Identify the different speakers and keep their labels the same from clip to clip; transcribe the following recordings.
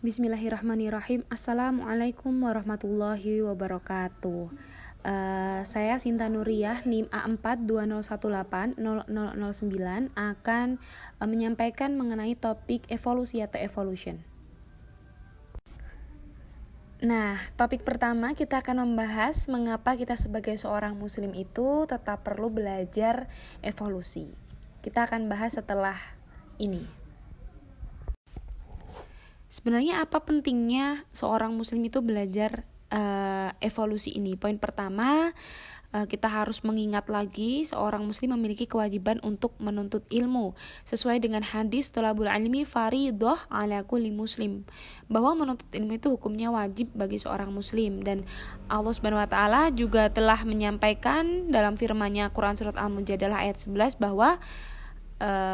Speaker 1: Bismillahirrahmanirrahim. Assalamualaikum warahmatullahi wabarakatuh. Saya Sinta Nuriyah, NIM A420180009 akan menyampaikan mengenai topik evolusi atau evolution. Nah, topik pertama kita akan membahas mengapa kita sebagai seorang muslim itu tetap perlu belajar evolusi. Kita akan bahas setelah ini. Sebenarnya apa pentingnya seorang muslim itu belajar evolusi ini? Poin pertama, kita harus mengingat lagi seorang muslim memiliki kewajiban untuk menuntut ilmu sesuai dengan hadis thalabul ilmi fardhah ala kulli muslim, bahwa menuntut ilmu itu hukumnya wajib bagi seorang muslim. Dan Allah Subhanahu wa taala juga telah menyampaikan dalam firman-Nya Quran surat Al-Mujadalah ayat 11 bahwa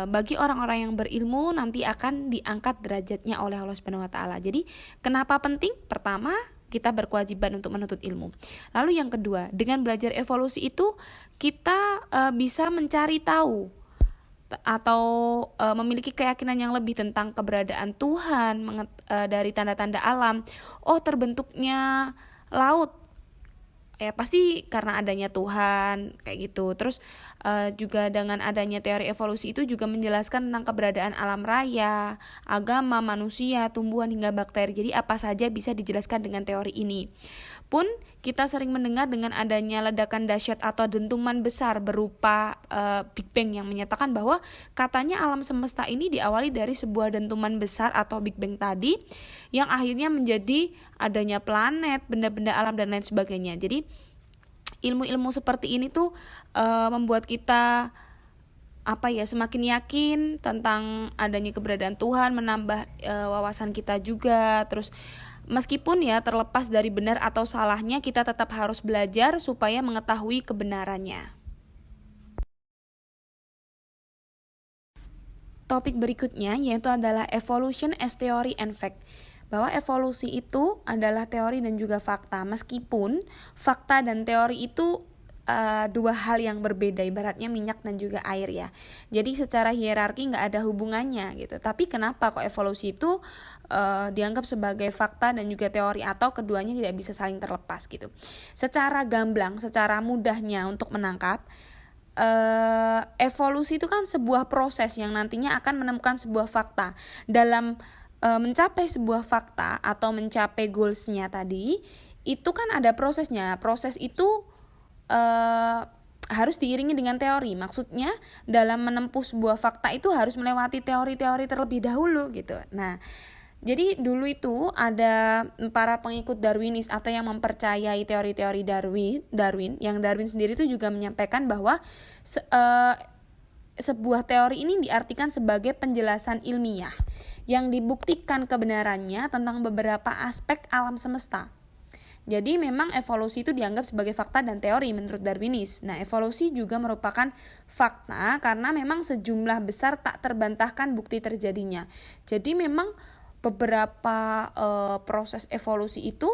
Speaker 1: bagi orang-orang yang berilmu nanti akan diangkat derajatnya oleh Allah Subhanahu wa taala. Jadi, kenapa penting? Pertama, kita berkewajiban untuk menuntut ilmu. Lalu yang kedua, dengan belajar evolusi itu kita bisa mencari tahu atau memiliki keyakinan yang lebih tentang keberadaan Tuhan, dari tanda-tanda alam. Oh, terbentuknya laut, pasti karena adanya Tuhan, kayak gitu. Terus juga dengan adanya teori evolusi itu juga menjelaskan tentang keberadaan alam raya, agama, manusia, tumbuhan hingga bakteri. Jadi apa saja bisa dijelaskan dengan teori ini. Pun kita sering mendengar dengan adanya ledakan dahsyat atau dentuman besar berupa Big Bang yang menyatakan bahwa katanya alam semesta ini diawali dari sebuah dentuman besar atau Big Bang tadi yang akhirnya menjadi adanya planet, benda-benda alam dan lain sebagainya. Jadi ilmu-ilmu seperti ini tuh membuat kita semakin yakin tentang adanya keberadaan Tuhan, menambah wawasan kita juga. Terus meskipun terlepas dari benar atau salahnya, kita tetap harus belajar supaya mengetahui kebenarannya. Topik berikutnya yaitu adalah evolution as theory and fact. Bahwa evolusi itu adalah teori dan juga fakta. Meskipun fakta dan teori itu dua hal yang berbeda, ibaratnya minyak dan juga air ya. Jadi secara hierarki nggak ada hubungannya gitu. Tapi kenapa kok evolusi itu dianggap sebagai fakta dan juga teori, atau keduanya tidak bisa saling terlepas gitu. Secara gamblang, secara mudahnya untuk menangkap, evolusi itu kan sebuah proses yang nantinya akan menemukan sebuah fakta. Dalam mencapai sebuah fakta atau mencapai goalsnya tadi, itu kan ada prosesnya. Proses itu harus diiringi dengan teori. Maksudnya dalam menempuh sebuah fakta itu harus melewati teori-teori terlebih dahulu gitu. Nah, jadi dulu itu ada para pengikut Darwinis atau yang mempercayai teori-teori Darwin, yang Darwin sendiri itu juga menyampaikan bahwa sebuah teori ini diartikan sebagai penjelasan ilmiah yang dibuktikan kebenarannya tentang beberapa aspek alam semesta. Jadi memang evolusi itu dianggap sebagai fakta dan teori menurut Darwinis. Nah, evolusi juga merupakan fakta karena memang sejumlah besar tak terbantahkan bukti terjadinya. Jadi memang beberapa proses evolusi itu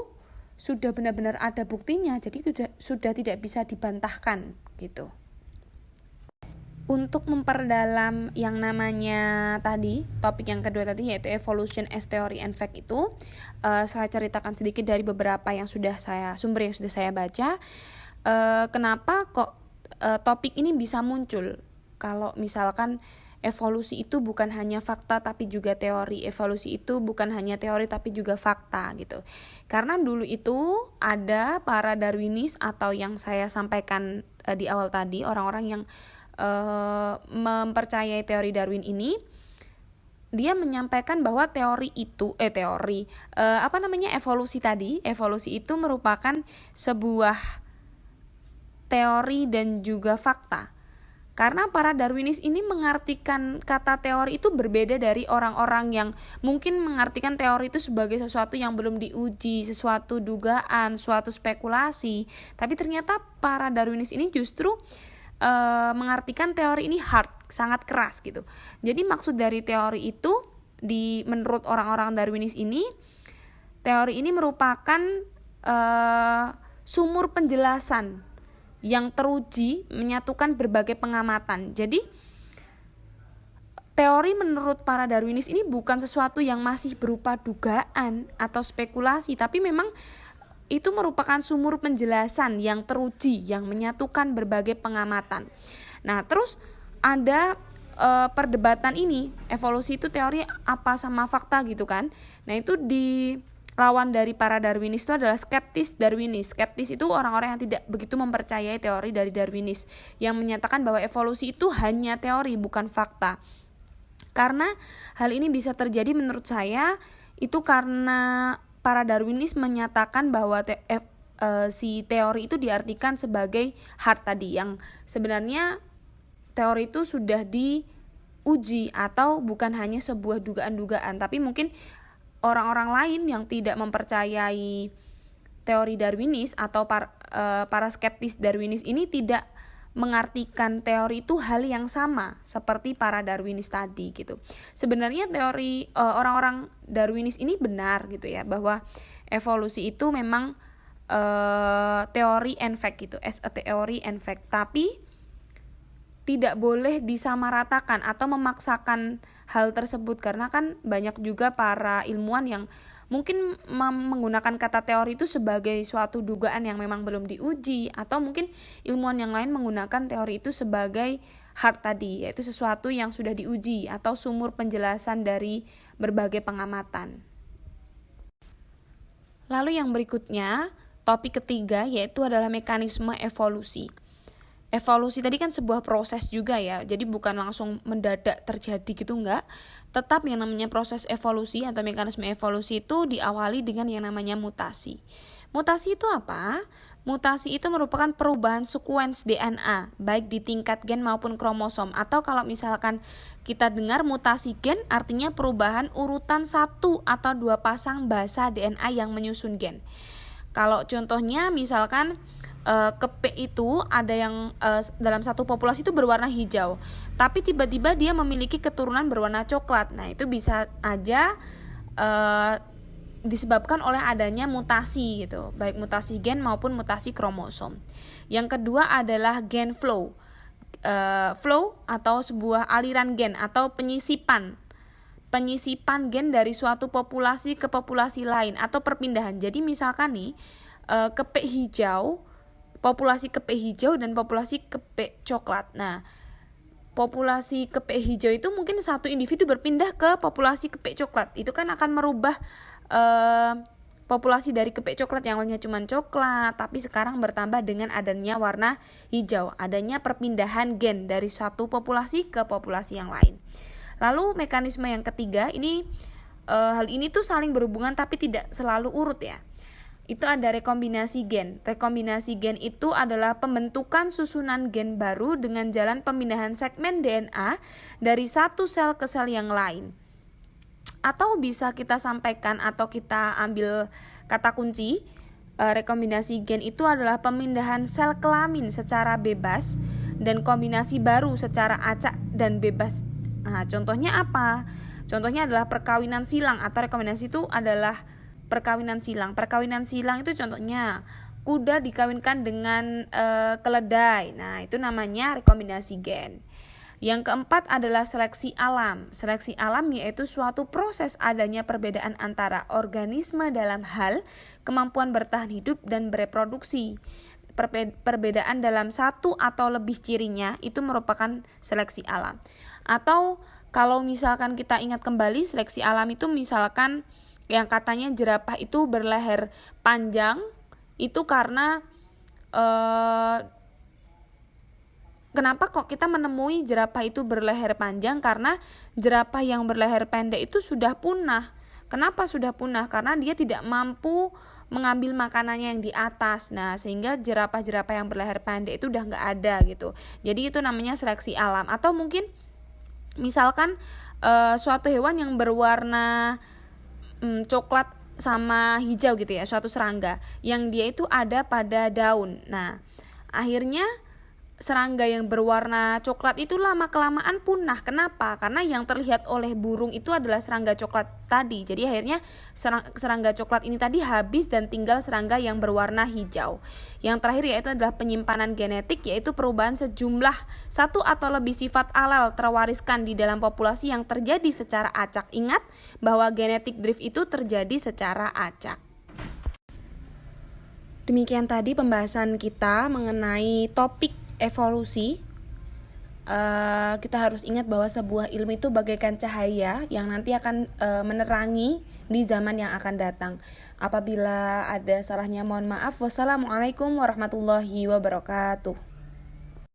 Speaker 1: sudah benar-benar ada buktinya, jadi sudah tidak bisa dibantahkan gitu. Untuk memperdalam yang namanya tadi, topik yang kedua tadi yaitu evolution as theory and fact itu, saya ceritakan sedikit dari beberapa sumber yang sudah saya baca. Kenapa kok topik ini bisa muncul? Kalau misalkan evolusi itu bukan hanya fakta tapi juga teori, evolusi itu bukan hanya teori tapi juga fakta gitu. Karena dulu itu ada para Darwinis atau yang saya sampaikan di awal tadi, orang-orang yang mempercayai teori Darwin ini, dia menyampaikan bahwa evolusi itu merupakan sebuah teori dan juga fakta. Karena para Darwinis ini mengartikan kata teori itu berbeda dari orang-orang yang mungkin mengartikan teori itu sebagai sesuatu yang belum diuji, sesuatu dugaan, suatu spekulasi. Tapi ternyata para Darwinis ini justru mengartikan teori ini hard, sangat keras gitu. Jadi maksud dari teori itu, menurut orang-orang Darwinis ini, teori ini merupakan sumur penjelasan yang teruji menyatukan berbagai pengamatan. Jadi teori teori menurut para Darwinis ini bukan sesuatu yang masih berupa dugaan atau spekulasi, tapi memang itu merupakan sumur penjelasan yang teruji, yang menyatukan berbagai pengamatan. Nah, terus ada perdebatan ini, evolusi itu teori apa sama fakta gitu kan. Nah, itu lawan dari para Darwinis itu adalah skeptis Darwinis. Skeptis itu orang-orang yang tidak begitu mempercayai teori dari Darwinis, yang menyatakan bahwa evolusi itu hanya teori, bukan fakta. Karena hal ini bisa terjadi menurut saya itu karena para Darwinis menyatakan bahwa si teori itu diartikan sebagai hard tadi, yang sebenarnya teori itu sudah diuji atau bukan hanya sebuah dugaan-dugaan, tapi mungkin orang-orang lain yang tidak mempercayai teori Darwinis atau para skeptis Darwinis ini tidak mengartikan teori itu hal yang sama seperti para Darwinis tadi gitu. Sebenarnya teori orang-orang Darwinis ini benar gitu ya, bahwa evolusi itu memang teori and fact gitu, as a theory and fact, tapi tidak boleh disamaratakan atau memaksakan hal tersebut, karena kan banyak juga para ilmuwan yang mungkin menggunakan kata teori itu sebagai suatu dugaan yang memang belum diuji, atau mungkin ilmuwan yang lain menggunakan teori itu sebagai hard tadi, yaitu sesuatu yang sudah diuji atau sumur penjelasan dari berbagai pengamatan. Lalu yang berikutnya, topik ketiga yaitu adalah mekanisme evolusi. Evolusi tadi kan sebuah proses juga ya, jadi bukan langsung mendadak terjadi gitu, enggak. Tetap yang namanya proses evolusi atau mekanisme evolusi itu diawali dengan yang namanya mutasi. Mutasi itu apa? Mutasi itu merupakan perubahan sekuens DNA, baik di tingkat gen maupun kromosom. Atau kalau misalkan kita dengar mutasi gen, artinya perubahan urutan 1 atau 2 pasang basa DNA yang menyusun gen. Kalau contohnya misalkan kepik itu ada yang dalam satu populasi itu berwarna hijau, tapi tiba-tiba dia memiliki keturunan berwarna coklat. Nah, itu bisa aja disebabkan oleh adanya mutasi gitu, baik mutasi gen maupun mutasi kromosom. Yang kedua adalah gen flow. Flow atau sebuah aliran gen atau penyisipan gen dari suatu populasi ke populasi lain atau perpindahan. Jadi misalkan nih kepik hijau, populasi kepik hijau dan populasi kepik coklat. Nah, populasi kepik hijau itu mungkin satu individu berpindah ke populasi kepik coklat. Itu kan akan merubah populasi dari kepik coklat yang awalnya cuma coklat, tapi sekarang bertambah dengan adanya warna hijau. Adanya perpindahan gen dari satu populasi ke populasi yang lain. Lalu mekanisme yang ketiga, hal ini tuh saling berhubungan tapi tidak selalu urut ya. Itu ada rekombinasi gen. Rekombinasi gen itu adalah pembentukan susunan gen baru dengan jalan pemindahan segmen DNA dari satu sel ke sel yang lain. Atau bisa kita sampaikan atau kita ambil kata kunci, rekombinasi gen itu adalah pemindahan sel kelamin secara bebas dan kombinasi baru secara acak dan bebas. Nah, contohnya apa? Contohnya adalah perkawinan silang, atau rekombinasi itu adalah perkawinan silang. Perkawinan silang itu contohnya kuda dikawinkan dengan keledai. Nah, itu namanya rekombinasi gen. Yang keempat adalah seleksi alam. Seleksi alam yaitu suatu proses adanya perbedaan antara organisme dalam hal kemampuan bertahan hidup dan bereproduksi. Perbedaan dalam satu atau lebih cirinya itu merupakan seleksi alam. Atau kalau misalkan kita ingat kembali, seleksi alam itu misalkan yang katanya jerapah itu berleher panjang, itu karena kenapa kok kita menemui jerapah itu berleher panjang? Karena jerapah yang berleher pendek itu sudah punah. Kenapa sudah punah? Karena dia tidak mampu mengambil makanannya yang di atas. Nah, sehingga jerapah-jerapah yang berleher pendek itu udah nggak ada gitu. Jadi itu namanya seleksi alam. Atau mungkin misalkan suatu hewan yang berwarna coklat sama hijau gitu ya, suatu serangga yang dia itu ada pada daun. Nah, akhirnya serangga yang berwarna coklat itu lama-kelamaan punah. Kenapa? Karena yang terlihat oleh burung itu adalah serangga coklat tadi. Jadi akhirnya serangga coklat ini tadi habis dan tinggal serangga yang berwarna hijau. Yang terakhir yaitu adalah penyimpanan genetik, yaitu perubahan sejumlah satu atau lebih sifat alel terwariskan di dalam populasi yang terjadi secara acak. Ingat bahwa genetic drift itu terjadi secara acak. Demikian tadi pembahasan kita mengenai topik evolusi. Kita harus ingat bahwa sebuah ilmu itu bagaikan cahaya yang nanti akan menerangi di zaman yang akan datang. Apabila ada salahnya mohon maaf. Wassalamualaikum warahmatullahi wabarakatuh.